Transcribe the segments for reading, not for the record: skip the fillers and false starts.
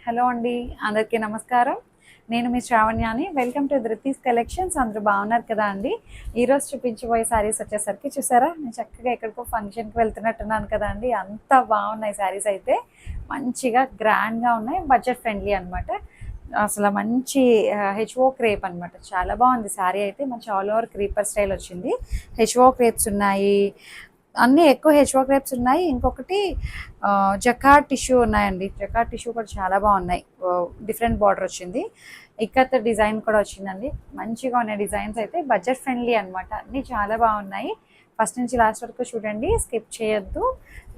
Hello అండి, అందరికీ నమస్కారం. నేను మీ శ్రావణ్యాని. Welcome to Dhruti's collections. అందరూ బాగున్నారు కదా అండి. ఈరోజు చూపించబోయే శారీస్ వచ్చేసరికి చూసారా, నేను చక్కగా ఎక్కడికో ఫంక్షన్కి వెళ్తున్నట్టున్నాను కదా అండి. అంత బాగున్నాయి శారీస్ అయితే, మంచిగా గ్రాండ్గా ఉన్నాయి, బడ్జెట్ ఫ్రెండ్లీ అనమాట. అసలు మంచి హెచ్ఓ క్రేప్ అనమాట. చాలా బాగుంది శారీ అయితే. మంచి ఆల్ ఓవర్ క్రీపర్ స్టైల్ వచ్చింది. హెచ్ఓ క్రేప్స్ ఉన్నాయి, అన్నీ ఎక్కువ హెచ్ఓ క్రేప్స్ ఉన్నాయి. ఇంకొకటి జకార్డ్ టిష్యూ ఉన్నాయండి. జకార్డ్ టిష్యూ కూడా చాలా బాగున్నాయి. డిఫరెంట్ బార్డర్ వచ్చింది, ఇక్కత్ డిజైన్ కూడా వచ్చిందండి. మంచిగా ఉన్నాయి డిజైన్స్ అయితే, బడ్జెట్ ఫ్రెండ్లీ అనమాట. అన్నీ చాలా బాగున్నాయి. ఫస్ట్ నుంచి లాస్ట్ వరకు చూడండి, స్కిప్ చేయొద్దు.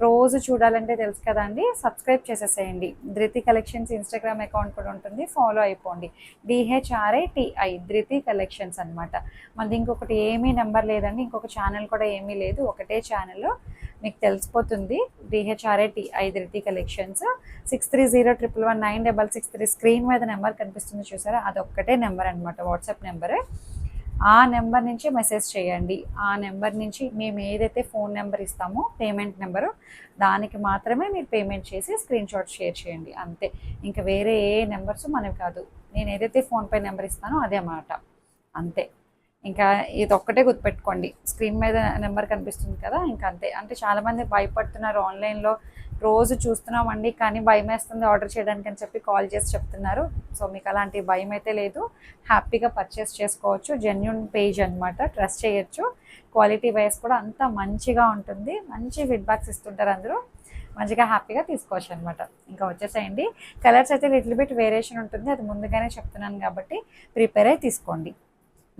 రోజు చూడాలంటే తెలుసు కదా అండి, సబ్స్క్రైబ్ చేసేసేయండి. ధృతి కలెక్షన్స్ ఇన్స్టాగ్రామ్ అకౌంట్ కూడా ఉంటుంది, ఫాలో అయిపోండి. DHRATI ధృతి కలెక్షన్స్ అనమాట. మనది ఇంకొకటి ఏమీ నెంబర్ లేదండి, ఇంకొక ఛానల్ కూడా ఏమీ లేదు, ఒకటే ఛానల్. మీకు తెలిసిపోతుంది, DHRATI ధృతి కలెక్షన్స్. 6301196663 స్క్రీన్ మీద నెంబర్ కనిపిస్తుంది చూసారా, అదొక్కటే నెంబర్ అనమాట, వాట్సాప్ నెంబర్. ఆ నెంబర్ నుంచి మెసేజ్ చేయండి. ఆ నెంబర్ నుంచి మేము ఏదైతే ఫోన్ నెంబర్ ఇస్తామో, పేమెంట్ నెంబరు, దానికి మాత్రమే మీరు పేమెంట్ చేసి స్క్రీన్ షాట్ షేర్ చేయండి, అంతే. ఇంకా వేరే ఏ నెంబర్స్ మనవి కాదు. నేను ఏదైతే ఫోన్పే నెంబర్ ఇస్తానో అదే అన్నమాట, అంతే. ఇంకా ఇది ఒక్కటే గుర్తుపెట్టుకోండి, స్క్రీన్ మీద నెంబర్ కనిపిస్తుంది కదా, ఇంకా అంతే. అంటే చాలామంది భయపడుతున్నారు, ఆన్లైన్లో రోజు చూస్తున్నామండి కానీ భయం వేస్తుంది ఆర్డర్ చేయడానికి అని చెప్పి కాల్ చేసి చెప్తున్నారు. సో మీకు అలాంటి భయం అయితే లేదు, హ్యాపీగా పర్చేస్ చేసుకోవచ్చు. జెన్యున్ పేజ్ అనమాట, ట్రస్ట్ చేయొచ్చు. క్వాలిటీ వైజ్ కూడా అంత మంచిగా ఉంటుంది, మంచి ఫీడ్బ్యాక్స్ ఇస్తుంటారు అందరూ. మంచిగా హ్యాపీగా తీసుకోవచ్చు అనమాట. ఇంకా వచ్చేసేయండి. కలర్స్ అయితే లిటిల్ బిట్ వేరియేషన్ ఉంటుంది, అది ముందుగానే చెప్తున్నాను కాబట్టి ప్రిపేర్ అయి తీసుకోండి.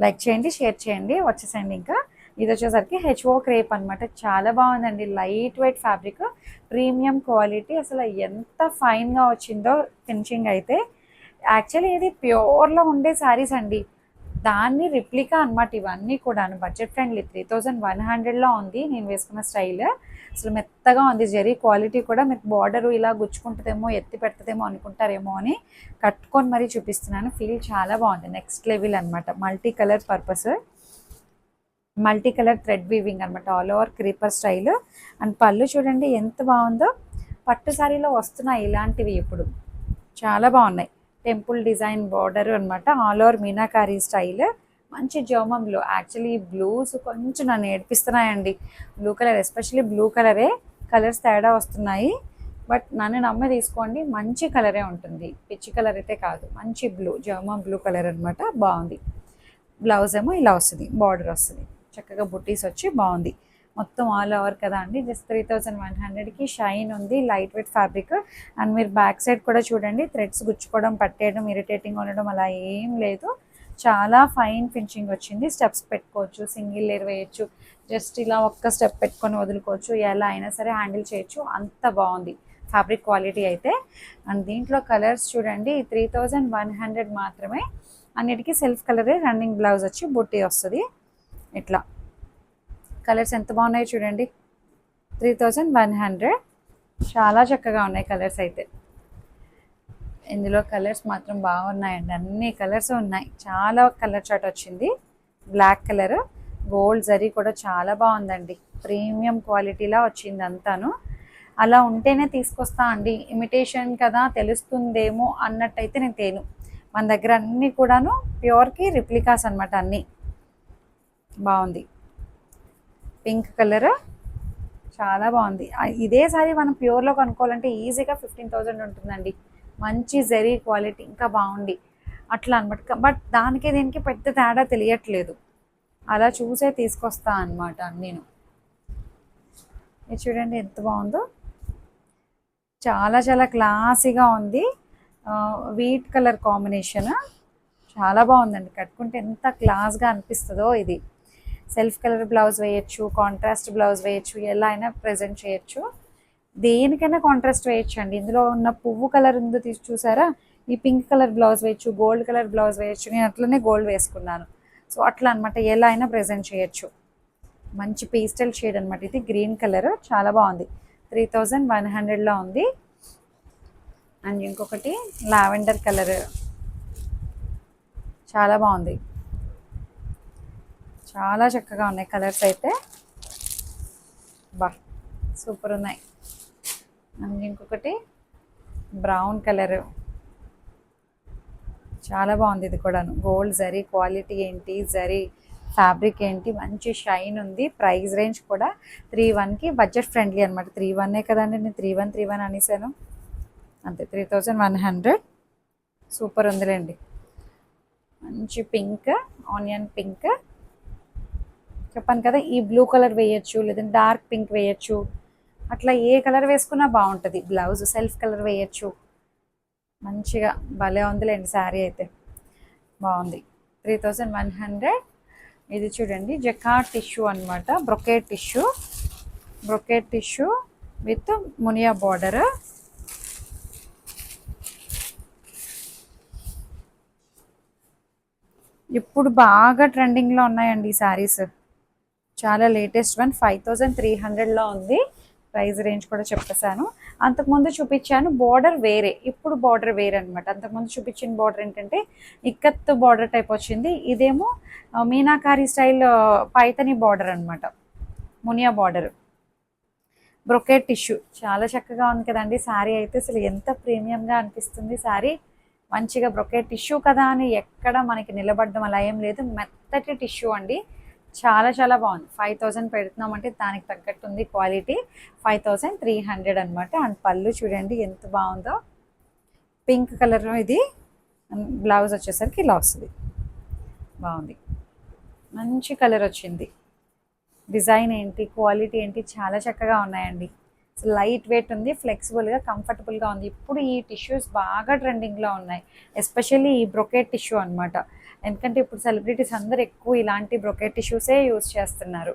లైక్ చేయండి, షేర్ చేయండి. వచ్చేసేయండి. ఇంకా ఇది వచ్చేసరికి హెచ్ఓ క్రేప్ అనమాట. చాలా బాగుందండి, light weight fabric, premium quality. అసలు ఎంత ఫైన్గా వచ్చిందో ఫినిషింగ్ అయితే. యాక్చువల్లీ ఇది ప్యూర్లో ఉండే శారీస్ అండి, దాన్ని రిప్లికా అనమాట ఇవన్నీ కూడా. బడ్జెట్ ఫ్రెండ్లీ, 3100లో ఉంది నేను వేసుకున్న స్టైల్. అసలు మెత్తగా ఉంది, జెరీ క్వాలిటీ కూడా. మీకు బార్డరు ఇలా గుచ్చుకుంటుందేమో, ఎత్తి పెడుతుందేమో అనుకుంటారేమో అని కట్టుకొని మరీ చూపిస్తున్నాను. ఫీల్ చాలా బాగుంది, నెక్స్ట్ లెవెల్ అనమాట. Multi colour purpose, multi colour thread weaving అనమాట, all over creeper style. And పళ్ళు చూడండి ఎంత బాగుందో. పట్టు శారీలో వస్తున్నాయి ఇలాంటివి ఇప్పుడు, చాలా బాగున్నాయి. టెంపుల్ డిజైన్ బార్డర్ అనమాట, ఆల్ ఓవర్ మీనాకారీ స్టైల్. మంచి జర్మన్ బ్లూ. యాక్చువల్లీ ఈ బ్లూస్ కొంచెం నన్ను ఏడిపిస్తున్నాయండి. బ్లూ కలర్, ఎస్పెషల్లీ బ్లూ కలరే, కలర్స్ తేడా వస్తున్నాయి. బట్ నన్ను నమ్మే తీసుకోండి, మంచి కలరే ఉంటుంది, పిచ్చి కలర్ అయితే కాదు. మంచి బ్లూ, జర్మన్ బ్లూ కలర్ అనమాట, బాగుంది. బ్లౌజ్ ఏమో ఇలా వస్తుంది, బార్డర్ వస్తుంది, చక్కగా బుట్టీస్ వచ్చి బాగుంది. మొత్తం ఆల్ ఓవర్ కదా అండి. జస్ట్ 3100కి షైన్ ఉంది, లైట్ వెయిట్ ఫ్యాబ్రిక్. అండ్ మీరు బ్యాక్ సైడ్ కూడా చూడండి, థ్రెడ్స్ గుచ్చుకోవడం, పట్టేయడం, ఇరిటేటింగ్ ఉండడం అలా ఏం లేదు. చాలా ఫైన్ ఫినిషింగ్ వచ్చింది. స్టెప్స్ పెట్టుకోవచ్చు, సింగిల్ లేయర్ వేయచ్చు, జస్ట్ ఇలా ఒక్క స్టెప్ పెట్టుకొని వదులుకోవచ్చు, ఎలా అయినా సరే హ్యాండిల్ చేయొచ్చు, అంత బాగుంది ఫ్యాబ్రిక్ క్వాలిటీ అయితే. అండ్ దీంట్లో కలర్స్ చూడండి, 3100 మాత్రమే. అన్నిటికీ సెల్ఫ్ కలరే, రన్నింగ్ బ్లౌజ్ వచ్చి బుట్టి వస్తుంది. ఇట్లా కలర్స్ ఎంత బాగున్నాయో చూడండి, 3100. చాలా చక్కగా ఉన్నాయి కలర్స్ అయితే. ఇందులో కలర్స్ మాత్రం బాగున్నాయండి, అన్ని కలర్స్ ఉన్నాయి. చాలా కలర్ చార్ట్ వచ్చింది. బ్లాక్ కలర్, గోల్డ్ జరీ కూడా చాలా బాగుందండి, ప్రీమియం క్వాలిటీలా వచ్చింది అంతాను. అలా ఉంటేనే తీసుకొస్తా అండి, ఇమిటేషన్ కదా తెలుస్తుందేమో అన్నట్టయితే నేను తేను. మన దగ్గర అన్నీ కూడాను ప్యూర్కి రిప్లికాస్ అనమాట, అన్నీ బాగుంది. పింక్ కలర్ చాలా బాగుంది. ఇదే సారీ మనం ప్యూర్లో కొనుక్కోవాలంటే ఈజీగా 15,000 ఉంటుందండి. మంచి జరీ క్వాలిటీ, ఇంకా బాగుంది అట్లా అనమాట. బట్ దానికి దీనికి పెద్ద తేడా తెలియట్లేదు, అలా చూసే తీసుకొస్తా అనమాట నేను. ఇది చూడండి ఎంత బాగుందో, చాలా చాలా క్లాసీగా ఉంది. వీట్ కలర్ కాంబినేషన్ చాలా బాగుందండి, కట్టుకుంటే ఎంత క్లాస్గా అనిపిస్తుందో. ఇది సెల్ఫ్ కలర్ బ్లౌజ్ వేయచ్చు, కాంట్రాస్ట్ బ్లౌజ్ వేయచ్చు, ఎలా అయినా ప్రజెంట్ చేయొచ్చు. దేనికైనా కాంట్రాస్ట్ వేయచ్చు అండి. ఇందులో ఉన్న పువ్వు కలర్ ఉందో చూసారా, ఈ పింక్ కలర్ బ్లౌజ్ వేయచ్చు, గోల్డ్ కలర్ బ్లౌజ్ వేయచ్చు. నేను అట్లనే గోల్డ్ వేసుకున్నాను. సో అట్లా అనమాట, ఎలా అయినా ప్రజెంట్ చేయొచ్చు. మంచి పేస్టల్ షేడ్ అనమాట ఇది, గ్రీన్ కలర్, చాలా బాగుంది. 3100లో ఉంది. అండ్ ఇంకొకటి లావెండర్ కలర్, చాలా బాగుంది. చాలా చక్కగా ఉన్నాయి కలర్స్ అయితే, బా సూపర్ ఉన్నాయి. అండ్ ఇంకొకటి బ్రౌన్ కలర్, చాలా బాగుంది ఇది కూడాను. గోల్డ్ జరీ క్వాలిటీ ఏంటి, జరీ ఫ్యాబ్రిక్ ఏంటి, మంచి షైన్ ఉంది. ప్రైస్ రేంజ్ కూడా 3,100కి బడ్జెట్ ఫ్రెండ్లీ అనమాట. 3,100 కదండి, నేను 3,131 అనేసాను అంతే. 3,100 సూపర్ ఉందిలేండి. మంచి పింక్, ఆనియన్ పింక్ చెప్పాను కదా. ఈ బ్లూ కలర్ వేయచ్చు, లేదంటే డార్క్ పింక్ వేయచ్చు, అట్లా ఏ కలర్ వేసుకున్నా బాగుంటుంది. బ్లౌజ్ సెల్ఫ్ కలర్ వేయచ్చు. మంచిగా భలే ఉందిలేండి శారీ అయితే, బాగుంది. 3,100. ఇది చూడండి జకార్డ్ టిష్యూ అనమాట, brocade tissue with Muniya border. ఇప్పుడు బాగా ట్రెండింగ్లో ఉన్నాయండి ఈ శారీస్, చాలా లేటెస్ట్ వన్. 5,300లో ఉంది. ప్రైస్ రేంజ్ కూడా చెప్పేశాను. అంతకుముందు చూపించాను బార్డర్ వేరే, ఇప్పుడు బార్డర్ వేరే అనమాట. అంతకుముందు చూపించిన బార్డర్ ఏంటంటే ఇక్కత్ బార్డర్ టైప్ వచ్చింది, ఇదేమో మీనాకారి స్టైల్ పైతని బార్డర్ అనమాట, మునియా బార్డర్. బ్రొకేట్ టిష్యూ చాలా చక్కగా ఉంది కదండి శారీ అయితే. అసలు ఎంత ప్రీమియంగా అనిపిస్తుంది శారీ. మంచిగా బ్రొకేట్ టిష్యూ కదా అని ఎక్కడ మనకి నిలబడడం అలా ఏం లేదు, మెత్తటి టిష్యూ అండి. చాలా చాలా బాగుంది. 5,000 పెడుతున్నామంటే దానికి తగ్గట్టు ఉంది క్వాలిటీ. 5,300 అనమాట. అండ్ పళ్ళు చూడండి ఎంత బాగుందో, పింక్ కలర్. ఇది బ్లౌజ్ వచ్చేసరికి ఇలా వస్తుంది, బాగుంది. మంచి కలర్ వచ్చింది. డిజైన్ ఏంటి, క్వాలిటీ ఏంటి, చాలా చక్కగా ఉన్నాయండి. లైట్ వెయిట్ ఉంది, ఫ్లెక్సిబుల్గా కంఫర్టబుల్గా ఉంది. ఇప్పుడు ఈ టిష్యూస్ బాగా ట్రెండింగ్లో ఉన్నాయి, ఎస్పెషల్లీ ఈ బ్రొకేట్ టిష్యూ అనమాట. ఎందుకంటే ఇప్పుడు సెలబ్రిటీస్ అందరు ఎక్కువ ఇలాంటి బ్రొకేట్ టిష్యూసే యూజ్ చేస్తున్నారు.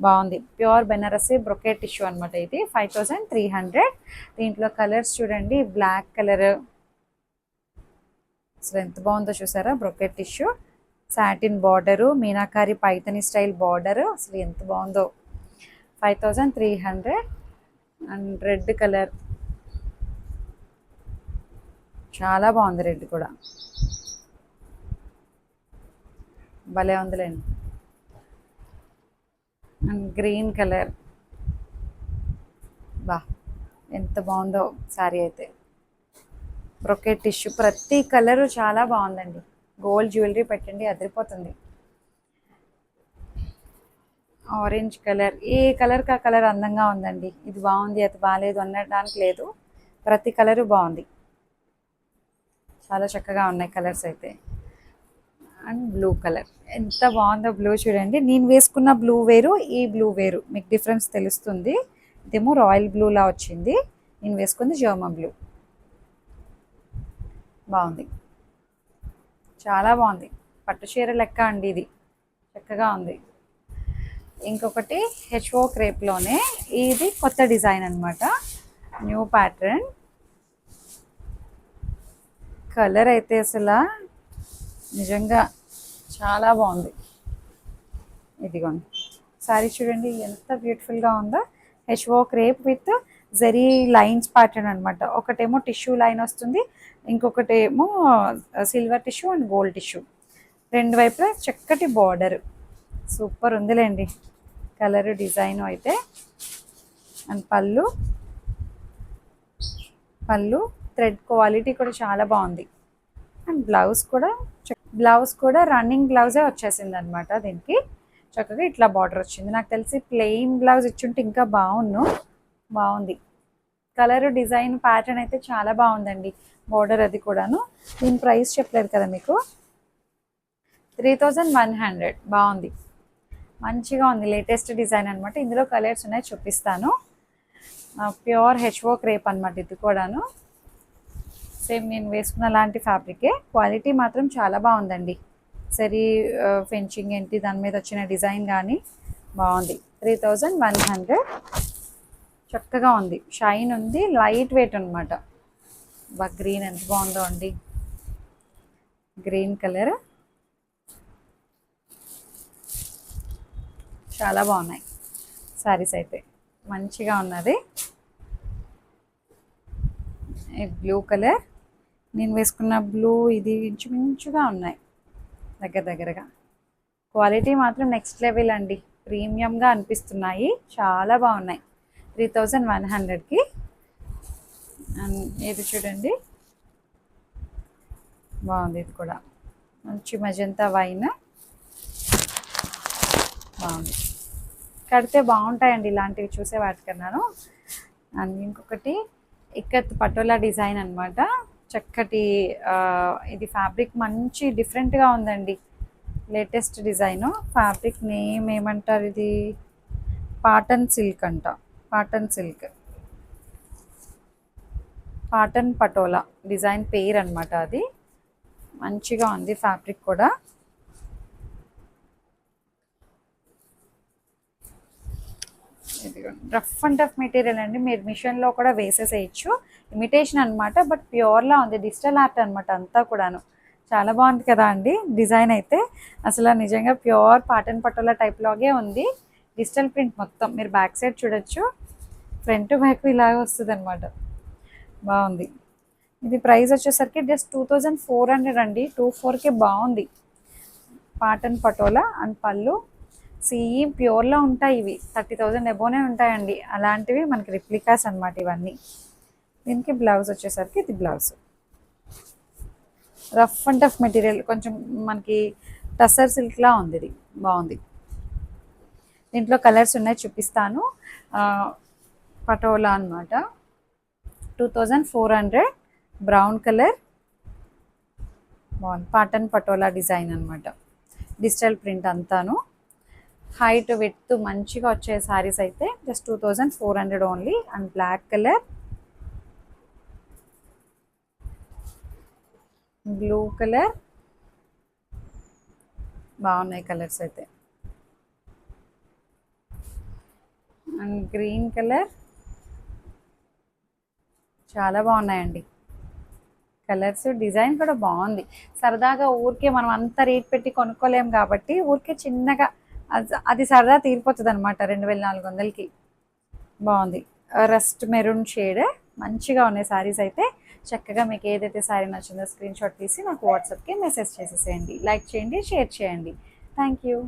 బాగుంది. ప్యూర్ బెనారసీ బ్రొకేట్ టిష్యూ అనమాట. ఇది 5,300. దీంట్లో కలర్స్ చూడండి, బ్లాక్ కలర్ అసలు ఎంత బాగుందో చూసారా. Brocade tissue, satin border, meenakari Paithani style border, అసలు ఎంత బాగుందో. 5,300. అండ్ రెడ్ కలర్ చాలా బాగుంది, రెడ్ కూడా భలే ఉందిలేండి. అండ్ గ్రీన్ కలర్, బా ఎంత బాగుందో శారీ అయితే. బ్రొకేట్ టిష్యూ, ప్రతి కలరు చాలా బాగుందండి. గోల్డ్ జ్యువెలరీ పెట్టండి అదిరిపోతుంది. ఆరెంజ్ కలర్, ఏ కలర్కి ఆ కలర్ అందంగా ఉందండి. ఇది బాగుంది అది బాగాలేదు అనడానికి లేదు, ప్రతి కలరు బాగుంది. చాలా చక్కగా ఉన్నాయి కలర్స్ అయితే. అండ్ బ్లూ కలర్ ఎంత బాగుందో. బ్లూ చూడండి, నేను వేసుకున్న బ్లూ వేరు, ఈ బ్లూ వేరు, మీకు డిఫరెన్స్ తెలుస్తుంది. ఇదేమో రాయల్ బ్లూలా వచ్చింది, నేను వేసుకుంది జర్మన్ బ్లూ. బాగుంది, చాలా బాగుంది. పట్టు చీర లెక్క అండి ఇది, చక్కగా ఉంది. ఇంకొకటి హెచ్ఓ క్రేప్లోనే, ఇది కొత్త డిజైన్ అనమాట, న్యూ ప్యాటర్న్. కలర్ అయితే అసలు నిజంగా చాలా బాగుంది. ఇదిగోండి శారీ చూడండి ఎంత బ్యూటిఫుల్గా ఉందో. హెచ్ఓ crepe with zari lines pattern అనమాట. ఒకటేమో టిష్యూ లైన్ వస్తుంది, ఇంకొకటేమో silver tissue and gold tissue, రెండు వైపులా చక్కటి బార్డర్. సూపర్ ఉందిలేండి కలరు, డిజైన్ అయితే. అండ్ పళ్ళు థ్రెడ్ క్వాలిటీ కూడా చాలా బాగుంది. అండ్ బ్లౌజ్ కూడా రన్నింగ్ బ్లౌజే వచ్చేసింది అనమాట. దీనికి చక్కగా ఇట్లా బార్డర్ వచ్చింది. నాకు తెలిసి ప్లెయిన్ బ్లౌజ్ ఇచ్చుంటే ఇంకా బాగుంది. కలరు, డిజైన్, ప్యాటర్న్ అయితే చాలా బాగుందండి. బార్డర్ అది కూడాను. దీని ప్రైస్ చెప్పలేదు కదా మీకు. 3,100. బాగుంది, మంచిగా ఉంది. లేటెస్ట్ డిజైన్ అనమాట. ఇందులో కలర్స్ ఉన్నాయి, చూపిస్తాను. ప్యూర్ హెచ్ఓ క్రేప్ అనమాట. ఇది కూడాను సేమ్ నేను వేసుకున్న లాంటి ఫ్యాబ్రికే. క్వాలిటీ మాత్రం చాలా బాగుందండి. సరీ ఫెన్చింగ్ ఏంటి, దాని మీద వచ్చిన డిజైన్ కానీ బాగుంది. 3,100. చక్కగా ఉంది, షైన్ ఉంది, లైట్ వెయిట్ అనమాట. గ్రీన్ ఎంత బాగుందో అండి, గ్రీన్ కలర్ చాలా బాగున్నాయి శారీస్ అయితే, మంచిగా ఉన్నది. బ్లూ కలర్, నేను వేసుకున్న బ్లూ, ఇది ఇంచుమించుగా ఉన్నాయి దగ్గరగా. క్వాలిటీ మాత్రం నెక్స్ట్ లెవెల్ అండి, ప్రీమియంగా అనిపిస్తున్నాయి, చాలా బాగున్నాయి. 3,100కి. ఇది చూడండి బాగుంది ఇది కూడా, మంచి మజంతా వైన్ బాగుంది. కడితే బాగుంటాయండి ఇలాంటివి చూసే వాటికన్నాను. అండ్ ఇంకొకటి ఇక్కత్ పటోలా డిజైన్ అనమాట. చక్కటి ఇది ఫ్యాబ్రిక్ మంచి డిఫరెంట్గా ఉందండి, లేటెస్ట్ డిజైను. ఫ్యాబ్రిక్ నేమ్ ఏమంటారు, ఇది పాటన్ సిల్క్ అంట. Pattern silk, pattern patola design పేరు అనమాట అది. మంచిగా ఉంది ఫ్యాబ్రిక్ కూడా. రఫ్ అండ్ టఫ్ మెటీరియల్ అండి, మీరు మిషన్లో కూడా వేసేసేయచ్చు. ఇమిటేషన్ అనమాట, బట్ ప్యూర్లా ఉంది, డిజిటల్ ఆర్ట్ అనమాట అంతా కూడాను. చాలా బాగుంది కదా అండి డిజైన్ అయితే. అసలు నిజంగా ప్యూర్ పాటన్ పటోలా టైప్ లాగే ఉంది. డిజిటల్ ప్రింట్ మొత్తం, మీరు బ్యాక్ సైడ్ చూడొచ్చు, ఫ్రంట్ బ్యాక్ ఇలాగ వస్తుంది అనమాట. బాగుంది. ఇది ప్రైస్ వచ్చేసరికి జస్ట్ 2400 అండి. 24కే బాగుంది. పాటన్ పటోలా అండ్ పళ్ళు సేమ్ ప్యూర్లో ఉంటాయి ఇవి. 30,000 ఎబోనే ఉంటాయండి. అలాంటివి మనకి రిప్లికాస్ అనమాట ఇవన్నీ. దీనికి బ్లౌజ్ వచ్చేసరికి ఇది blouse. Rough and tough material, కొంచెం మనకి టసర్ సిల్క్లా ఉంది ఇది. బాగుంది. దీంట్లో కలర్స్ ఉన్నాయి, చూపిస్తాను. పటోలా అనమాట, 2400. బ్రౌన్ కలర్, బాగుంది. పాటన్ పటోలా డిజైన్ అనమాట, డిజిటల్ ప్రింట్ అంతాను. హైట్ విడ్త్ మంచిగా వచ్చే శారీస్ అయితే just 2400 only. And black colour, blue colour, బాగున్నాయి కలర్స్ అయితే. అండ్ గ్రీన్ కలర్, చాలా బాగున్నాయండి కలర్స్. డిజైన్ కూడా బాగుంది. సరదాగా ఊరికే మనం అంత రేట్ పెట్టి కొనుక్కోలేము కాబట్టి ఊరికే చిన్నగా అది సరదా తీరిపోతుంది అనమాట 2400కి. బాగుంది. రస్ట్ మెరూన్ షేడ్, మంచిగా ఉన్నాయి శారీస్ అయితే. చక్కగా మీకు ఏదైతే శారీ నచ్చిందో స్క్రీన్ షాట్ తీసి నాకు వాట్సాప్కి మెసేజ్ చేసేసేయండి. లైక్ చేయండి, షేర్ చేయండి. Thank you.